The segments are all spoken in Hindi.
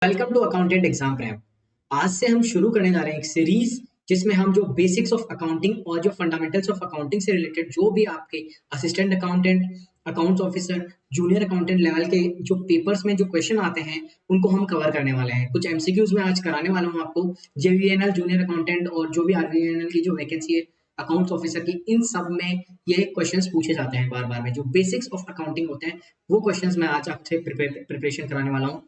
Welcome to accountant exam prep. आज से हम शुरू करने जा रहे हैं एक सीरीज जिसमें हम जो बेसिक्स ऑफ अकाउंटिंग और जो फंडामेंटल्स ऑफ अकाउंटिंग से रिलेटेड जो भी आपके assistant accountant, accounts officer, junior accountant level के जो पेपर्स में जो क्वेश्चन आते हैं उनको हम कवर करने वाले हैं। कुछ एमसीक्यूज में आज कराने वाला हूँ आपको। जेवीएनएल जूनियर अकाउंटेंट और जो भी आरवीएनएल की जो वैकेंसी है अकाउंट्स ऑफिसर की, इन सब में ये क्वेश्चंस पूछे जाते हैं बार बार में। जो बेसिक्स ऑफ अकाउंटिंग होते हैं वो क्वेश्चंस मैं आज आपसे प्रिपरेशन कराने वाला हूँ।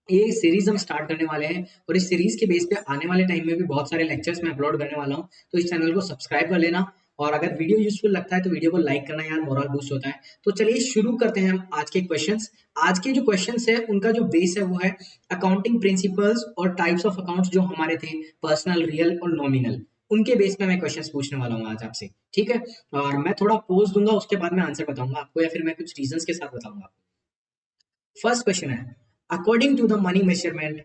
ये सीरीज हम स्टार्ट करने वाले हैं और इस सीरीज के बेस पे आने वाले टाइम में भी बहुत सारे लेक्चर्स मैं अपलोड करने वाला हूँ। तो इस चैनल को सब्सक्राइब कर लेना और अगर वीडियो यूजफुल लगता है तो वीडियो को लाइक करना, यार मोरल बूस्ट होता है। तो चलिए शुरू करते हैं हम आज के क्वेश्चंस। आज के जो क्वेश्चंस है उनका जो बेस है वो है अकाउंटिंग प्रिंसिपल्स और टाइप्स ऑफ अकाउंट्स जो हमारे थे, पर्सनल, रियल और नॉमिनल। उनके बेस पे मैं क्वेश्चंस पूछने वाला हूँ आज आपसे, ठीक है। और मैं थोड़ा पोज दूंगा, उसके बाद मैं आंसर बताऊंगा आपको या फिर मैं कुछ रीजंस के साथ बताऊंगा। फर्स्ट क्वेश्चन है, according to the money measurement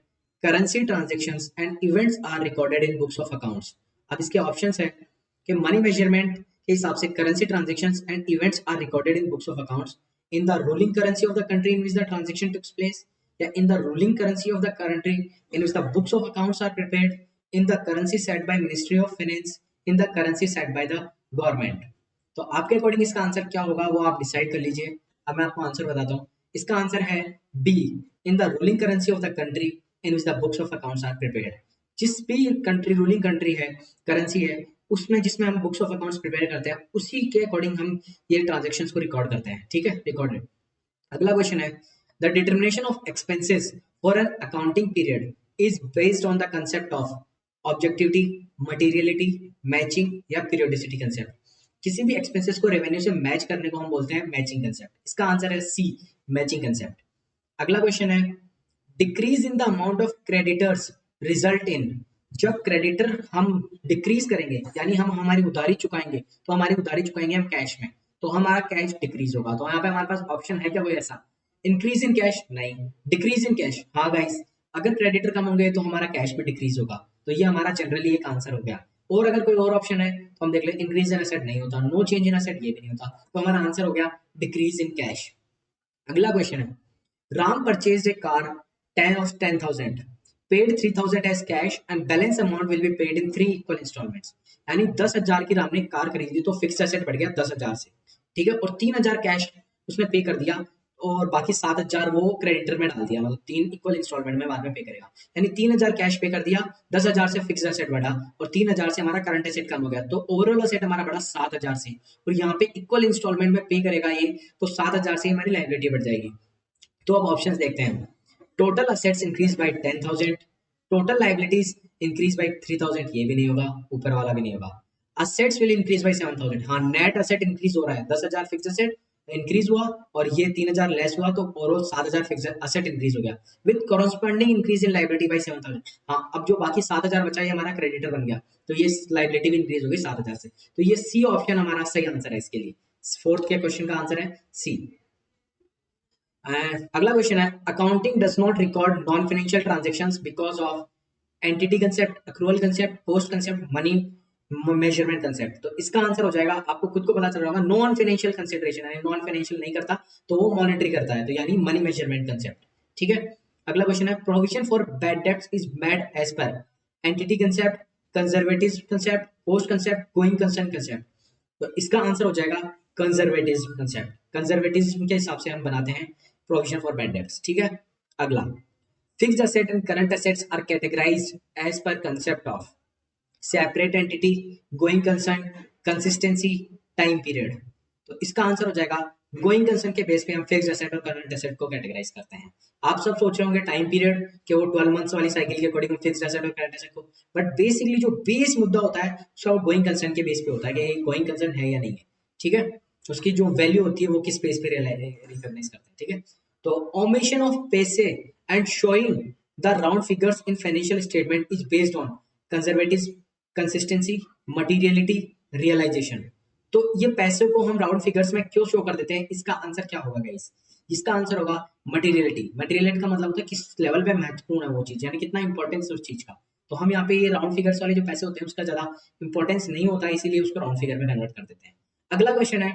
currency transactions and events are recorded in books of accounts. अब इसके ऑप्शंस है कि मनी मेजरमेंट के हिसाब से currency transactions and events are recorded in books of accounts in the ruling currency of the country in which the transaction took place, या in the ruling currency of the country in which the books of accounts are prepared, in the currency set by ministry of finance, in the currency set by the government. तो आपके अकॉर्डिंग इसका आंसर क्या होगा वो आप डिसाइड कर लीजिए। अब मैं आपको आंसर बताता हूँ। इसका आंसर है B, in the ruling currency of the country in which the books of accounts are prepared. जिस भी कंट्री रूलिंग कंट्री है, करेंसी है, उसमें जिसमें हम बुक्स ऑफ अकाउंट्स प्रिपेयर करते हैं उसी के अकॉर्डिंग हम ये ट्रांजेक्शन्स को रिकॉर्ड करते हैं, ठीक है, रिकॉर्डेड। अगला क्वेश्चन है, the determination of expenses for an accounting period is based on the concept of objectivity, materiality, matching या पीरियोडिसिटी कंसेप्ट। किसी भी एक्सपेंसेस को रेवेन्यू से मैच करने को हम बोलते हैं मैचिंग कंसेप्ट। इसका आंसर है सी, मैचिंग कंसेप्ट। अगला क्वेश्चन है, decrease in the amount of creditors result in. जब क्रेडिटर हम डिक्रीज करेंगे यानी हम हमारी उधारी चुकाएंगे, तो हमारी उधारी चुकाएंगे हम कैश में, तो हमारा कैश डिक्रीज होगा। तो यहाँ पे हमारे पास ऑप्शन है क्या कोई ऐसा? इंक्रीज इन कैश नहीं, डिक्रीज इन कैश हाँ गाइस। अगर क्रेडिटर कम होंगे तो हमारा कैश भी डिक्रीज होगा, तो ये हमारा जनरली एक आंसर हो गया। और अगर कोई और ऑप्शन है तो हम देख ले, इंक्रीज इन एसेट नहीं होता, नो चेंज इन एसेट ये भी नहीं होता, तो हमारा आंसर हो गया डिक्रीज इन कैश। अगला क्वेश्चन है, Ram purchase a car 10,000, paid 3,000 as cash and balance amount will be paid in 3 equal installments। यानी 10,000 की राम ने कार खरीदी तो फिक्स एसेट बढ़ गया 10,000 से, ठीक है, और 3,000 कैश उसने पे कर दिया और बाकी 7,000 वो क्रेडिटर में डाल दिया, मतलब 3 इक्वल इंस्टॉलमेंट में बाद में पे करेगा। यानी 3,000 कैश पे कर दिया, 10,000 से फिक्स एसेट बढ़ा और 3,000 से हमारा करंट एसेट कम हो गया, तो ओवरऑल एसेट हमारा बढ़ा 7,000 से, और यहाँ पे इक्वल इंस्टॉलमेंट में पे करेगा ये, तो 7,000 से हमारी लायबिलिटी बढ़ जाएगी। तो अब ऑप्शंस देखते हैं। Total assets increase by 10,000, total liabilities increase by 3,000, ये भी नहीं होगा, ऊपर वाला भी नहीं होगा। असेट्स विल इंक्रीज बाय 7,000, हाँ नेट असेट इंक्रीज हो रहा है, 10,000 फिक्स असेट इंक्रीज हुआ और ये 3,000 लेस हुआ, तो ओवरऑल 7,000 फिक्स असेट इंक्रीज हो गया with corresponding increase in liability by 7,000। हाँ, अब जो बाकी 7,000 बचा ये हमारा क्रेडिटर बन गया, तो ये लायबिलिटी भी इंक्रीज हो गई 7,000 से, तो ये सी ऑप्शन हमारा सही आंसर है इसके लिए। फोर्थ के क्वेश्चन का आंसर है सी। अगला क्वेश्चन है, accounting does not record non financial transactions because of entity concept, accrual concept, post concept, money measurement concept. तो इसका आंसर हो जाएगा, आपको खुद को पता चल रहा होगा, नॉन फाइनेंशियल कंसिडरेशन, यानी नॉन फाइनेंशियल नहीं करता तो वो मॉनेटरी करता है, तो यानी मनी मेजरमेंट कंसेप्ट, ठीक है। अगला क्वेश्चन है, provision for bad debts is made as per entity concept, conservative concept, post concept, going concern concept. तो इसका आंसर हो जाएगा कंजर्वेटिज्म कंसेप्ट। कंजर्वेटिज्म के हिसाब से हम बनाते हैं प्रोविजन फॉर बैड डेब्ट्स, ठीक है। अगला, fixed asset and current assets are categorised as per concept of separate entity, going concern, consistency, time period. तो इसका आंसर हो जाएगा गोइंग कंसर्न के बेस पे हम फिक्स्ड एसेट और करंट एसेट को कैटेगराइज करते हैं। आप सब सोच रहे होंगे टाइम पीरियड कि वो 12 मंथ्स वाली साइकिल के अकॉर्डिंग फिक्स्ड एसेट और करंट एसेट को, बट बेसिकली जो बेस मुद्दा होता है उसका गोइंग कंसर्न के बेस पे होता है कि गोइंग कंसर्न है या नहीं है, ठीक है। उसकी जो वैल्यू होती है वो किस बेस पे रिकॉग्नाइज करते हैं, ठीक है। तो ओमिशन ऑफ पैसे and showing the round figures in financial statement is based on conservative, consistency, materiality, realisation. तो ये पैसे को हम राउंड फिगर्स में क्यों शो कर देते हैं, इसका आंसर क्या होगा गाइस? इसका आंसर होगा मटीरियलिटी। मटीरियलिटी का मतलब होता है किस लेवल पे महत्वपूर्ण है वो चीज, यानी कितना इंपॉर्टेंस है उस चीज का। तो हम यहाँ पे ये राउंड फिगर्स वाले जो पैसे होते हैं उसका ज्यादा इंपॉर्टेंस नहीं होता है, इसीलिए उसको राउंड फिगर में कन्वर्ट कर देते हैं। अगला क्वेश्चन है,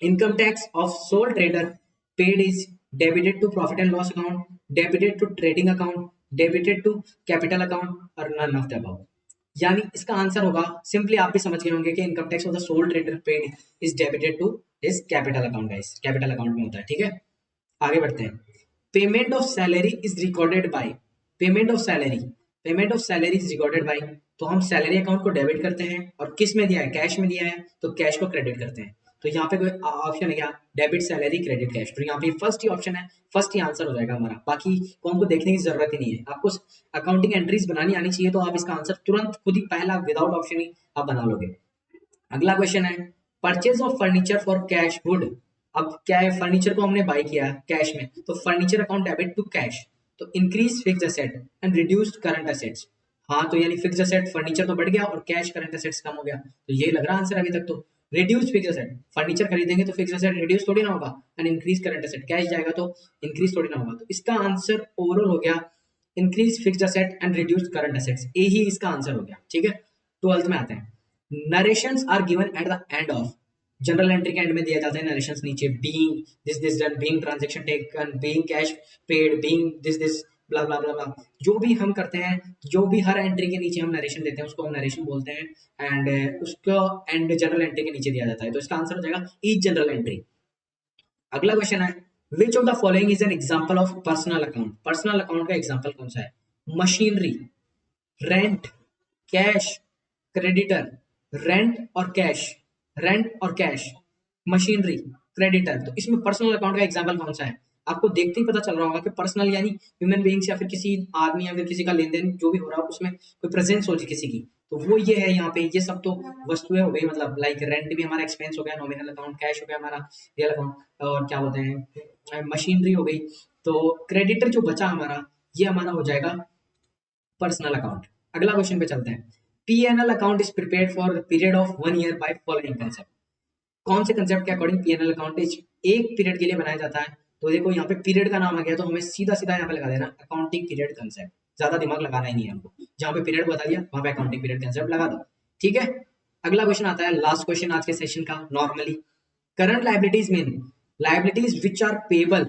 income tax of sole trader paid is debited to profit and loss account, debited to trading account, debited to capital account और नन ऑफ द अबव। यानी इसका आंसर होगा, सिंपली आप भी समझ गए होंगे कि income tax of the soul trader paid is debited two is capital account guys, capital account में होता है, ठीक है। आगे बढ़ते हैं। Payment of salary is recorded by, payment of salary, payment of salary is recorded by, तो हम सैलरी अकाउंट को डेबिट करते हैं और किस में दिया है, कैश में दिया है तो कैश को क्रेडिट करते हैं। तो यहाँ पे कोई ऑप्शन है क्या, डेबिट सैलरी क्रेडिट कैश, तो यहाँ पे फर्स्ट ही ऑप्शन है, फर्स्ट ही आंसर हो जाएगा हमारा, बाकी को हमको देखने की जरूरत ही नहीं है। आपको अकाउंटिंग एंट्रीज बनानी आनी चाहिए तो आप इसका आंसर तुरंत खुद ही पहला विदाउट ऑप्शन ही आप बना लोगे। अगला क्वेश्चन है, purchase of furniture for cash would, अब क्या है, फर्नीचर को हमने बाय किया कैश में, तो furniture account debit to cash, तो increase fix asset and reduced current assets. हाँ तो यानी फिक्स एसेट फर्नीचर तो बढ़ गया और कैश करंट एसेट्स कम हो गया, तो ये लग रहा आंसर अभी तक। तो रिड्यूस फिक्स एसेट, फर्नीचर खरीदेंगे तो फिक्स एसेट रिड्यूस थोड़ी ना होगा, and increase current asset, cash जाएगा तो इंक्रीज थोड़ी ना होगा, तो इसका आंसर ओवरऑल हो गया increase fix asset and reduce current assets, A ही इसका आंसर हो गया, ठीक है। 12th में आते हैं, narrations are given at the end of, general entry के एंड में दिया जाता है नरेशंस नीचे, being this done, being transaction taken, being cash paid, being this blah blah blah blah, जो भी हम करते हैं, जो भी हर एंट्री के नीचे हम नरेशन देते हैं उसको हम नरेशन बोलते हैं, एंड उसको एंड जनरल एंट्री के नीचे दिया जाता है, तो इसका आंसर हो जाएगा ईच जनरल एंट्री। अगला क्वेश्चन है, which of the following is an example of personal account, personal account का एग्जांपल कौन सा है, machinery, rent, cash, creditor, rent और कैश, रेंट और कैश, मशीनरी, क्रेडिटर, तो इसमें पर्सनल अकाउंट का एग्जांपल कौन सा है, आपको देखते ही पता चल रहा होगा कि पर्सनल यानी ह्यूमन बीइंग्स या फिर किसी आदमी या फिर किसी का लेन देन जो भी हो रहा है उसमें कोई प्रेजेंस हो किसी की, तो वो ये है यहाँ पे, ये सब तो वस्तुएं हो गई, मतलब लाइक रेंट भी हमारा एक्सपेंस हो गया, नॉमिनल अकाउंट, कैश हो गया हमारा रियल अकाउंट, और क्या बोलते हैं मशीनरी हो गई, तो क्रेडिटर जो बचा हमारा ये हमारा हो जाएगा पर्सनल अकाउंट। अगला क्वेश्चन पे चलते हैं, PNL account is prepared for period of 1 year by following concept, कौन से कंसेप्ट के अकॉर्डिंग पीएनएल अकाउंट एक पीरियड के लिए बनाया जाता है, तो देखो यहाँ पे पीरियड का नाम आ गया तो हमें सीधा सीधा यहाँ पे लगा देना अकाउंटिंग पीरियड कंसेप्ट, ज्यादा दिमाग लगाना ही नहीं है हमको, जहाँ पे पीरियड बता दिया वहां पे अकाउंटिंग पीरियड कंसेप्ट लगा दो, ठीक है। अगला क्वेश्चन आता है, लास्ट क्वेश्चन आज के सेशन का, normally current liabilities mean liabilities which are payable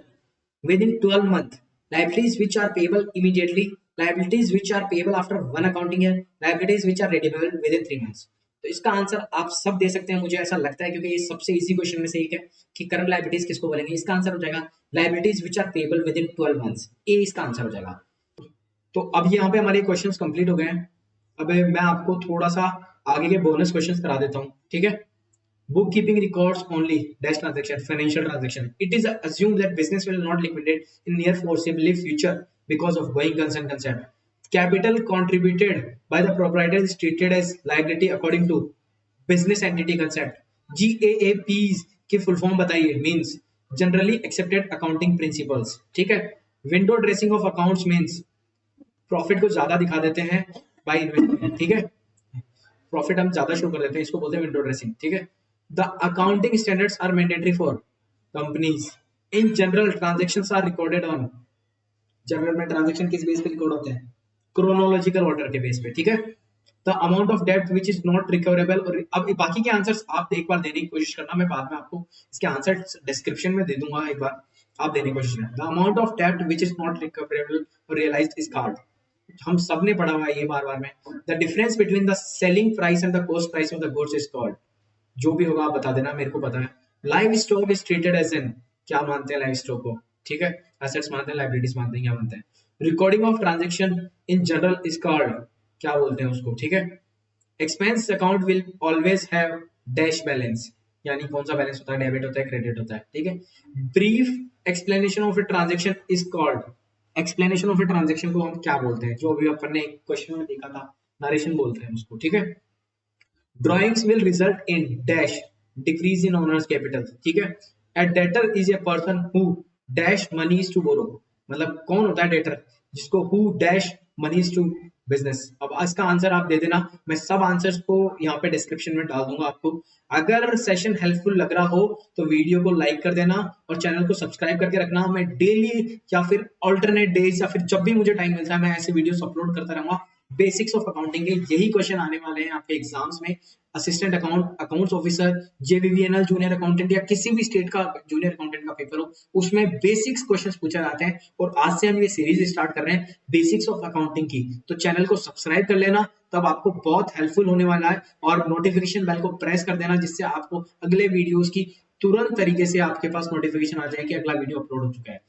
within 12 month, liabilities which are payable immediately, liabilities which are payable after one accounting year, liabilities which are redeemable within 3 months। तो इसका आंसर आप सब दे सकते हैं, मुझे ऐसा लगता है, क्योंकि ये सबसे इजी क्वेश्चन में से एक है कि करंट लायबिलिटीज किसको बोलेंगे, इसका आंसर हो जाएगा liabilities which are payable within 12 months, ए इसका आंसर हो जाएगा। तो अब यहाँ पे हमारे क्वेश्चंस कंप्लीट हो गए हैं, अब मैं आपको थोड़ा सा आगे के बोनस क्वेश्चंस करा देता हूँ, ठीक है। Bookkeeping records only dash transaction, financial transaction. It is assumed that business will not liquidate in near foreseeable future because of going concern concept. Capital contributed by the proprietor is treated as liability according to business entity concept. GAAPs की फुल फॉर्म बताइए, means generally accepted accounting principles, ठीक है। Window dressing of accounts means profit को ज्यादा दिखा देते हैं बाय इन्वेस्टमेंट, ठीक है, प्रॉफिट हम ज्यादा शो कर देते हैं, इसको बोलते हैं विंडो ड्रेसिंग, ठीक है। The accounting standards are mandatory for companies. In general, transactions are recorded on. General में ट्रांजेक्शन किस बेस पे रिकॉर्ड होते हैं, क्रोनोलॉजिकल ऑर्डर के बेस पे, ठीक है। द अमाउंट ऑफ डेब्ट विच इज नॉट रिकवरेबल, और अब बाकी के आंसर्स आप एक बार देने की कोशिश करना, मैं बाद में आपको इसके आंसर डिस्क्रिप्शन में दे दूंगा, एक बार आप देने की कोशिश करना। द अमाउंट ऑफ डेब्ट विच इज नॉट रिकवरेबल और रियलाइज्ड इज कार्ड, हम सब ने पढ़ा हुआ है ये बार बार में। The difference between the selling price and the cost price of the goods is called, जो भी होगा आप बता देना, मेरे को पता है। Livestock is treated as an, क्या मानते हैं लाइव स्टॉक को, ठीक है, एसेट्स मानते हैं, लाइबिलिटीज मानते हैं, क्या मानते हैं। Recording of transaction in general is called, क्या बोलते हैं उसको, ठीक है। Expense account will always have dash balance, यानी कौन सा बैलेंस होता है, डेबिट होता है, क्रेडिट होता है, ठीक है। Brief explanation of a transaction is called, explanation of a transaction को हम क्या बोलते हैं, जो अभी अपन ने क्वेश्चन में देखा था, नरेशन बोलते हैं उसको, ठीक है। Drawings will result in dash decrease in owner's capital, ठीक है। A debtor is a person who dash monies to borrow, मतलब कौन होता है डेटर, जिसको who dash monies to business। अब इसका आंसर आप दे देना, मैं सब आंसर्स को यहाँ पे डिस्क्रिप्शन में डाल दूंगा आपको। अगर सेशन हेल्पफुल लग रहा हो तो वीडियो को लाइक कर देना और चैनल को सब्सक्राइब करके रखना, मैं डेली या फिर ऑल्टरनेट डेज या फिर जब भी मुझे टाइम मिलता है मैं ऐसे वीडियोस अपलोड करता रहूंगा, बेसिक्स ऑफ अकाउंटिंग के यही क्वेश्चन आने वाले हैं आपके एग्जाम्स में। Assistant accounts officer, JBVNL junior accountant या किसी भी स्टेट का जूनियर अकाउंटेंट का पेपर हो, उसमें बेसिक्स क्वेश्चंस पूछे जाते हैं। और आज से हम ये सीरीज स्टार्ट कर रहे हैं बेसिक्स ऑफ अकाउंटिंग की, तो चैनल को सब्सक्राइब कर लेना, तब आपको बहुत हेल्पफुल होने वाला है। और नोटिफिकेशन बेल को प्रेस कर देना, जिससे आपको अगले वीडियोस की तुरंत तरीके से आपके पास नोटिफिकेशन आ जाए कि अगला वीडियो अपलोड हो चुका है।